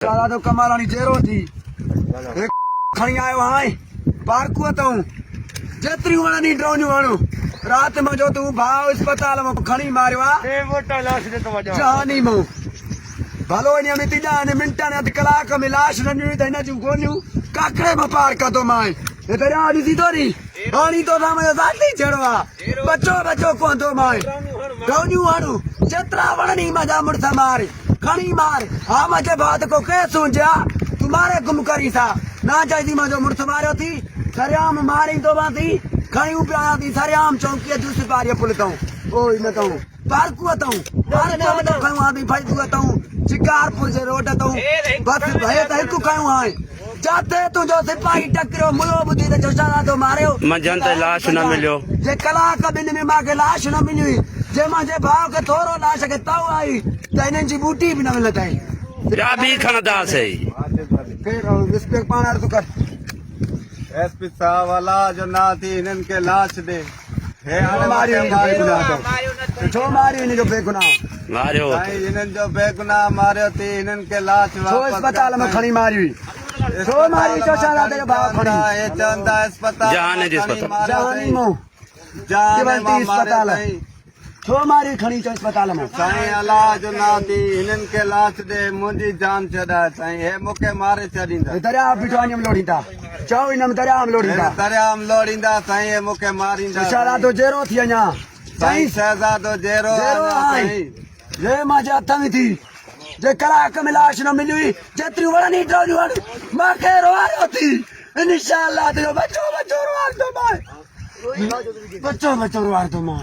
सारा तो कमालानी जेरो थी खणी आयो हाय पार्कू तो जेतरी वण नी ड्रोन वणो रात में जो तू भाव अस्पताल में खणी मारियो ए मोटा लाश दे तो वजो जानी मो भलो नी में तीजा ने मिनटा ने अध कलाक में लाश रंजू त इन जू गोलियूं काकड़े में पार का तो माए ए तेरा दी तो नी पानी तो सामने साथी छड़वा बच्चो बच्चो को तो माए ड्रोन्यू हाडू जेतरा वण नी मजा मुड़सा मार खणी मार हां मजे बात को के सुनजा तुम्हारे गुम करी सा ना चाहिए मजो मुड़स मारियो थी सरियाम मारी तो बाती खणी उपया थी सरियाम चौकी दूसरी पारी पुलता ओ इन तो पार्कू तो खणो आदमी फाइदू तो शिकारपुर से रोड तो बस भय त हिकु खणो हाय जाते तुझो सिपाही टकरो मुलो बुद्धि ते चोशाला तो मारियो मंझंदि ताईं लाश न मिलियो जे कलाक बिन में मां के लाश न मिली जे मुंहिंजे भाउ खे थोरो लाश खे तव आई त हिननि जी बूटी बि न मिलंदी ॿिया बि खणंदासीं फिर पाण अर्ज़ु कर एसपी साहब वाला जो ना थी इनन के लाश दे हे छो मारियो इन जो बेगुनाह मारियो भाई इनन जो बेगुनाह मारियो थी इनन के लाश छो अस्पताल में खणी मारी छो मारी चोशाला तेरे भाउ खणी ये चंदा अस्पताल जहाने जी अस्पताल जहानी मो जाने मां अस्पताल मारे छो मारी खणी चो अस्पताल में साईं अल्लाह जो ना थी इनन के लाश दे मुंहिंजी जान छॾा साईं हे मूंखे मारे छॾींदा दरिया बिठवानी में लोड़ींदा चओ इन में दरिया में लोड़ींदा दरिया में लोड़ींदा साईं हे मूंखे मारींदा चोशाला तो जेरो थी अञा साईं शहजादो जेरो जे मुंहिंजे हथ में थी जे कलाक में लाश न मिली जेतरी वणनी ड्रोन वण मां खे रोवायो थी इंशाअल्लाह तेरो बच्चो बच्चो रोवार तो मां बच्चो बच्चो रोवार तो मां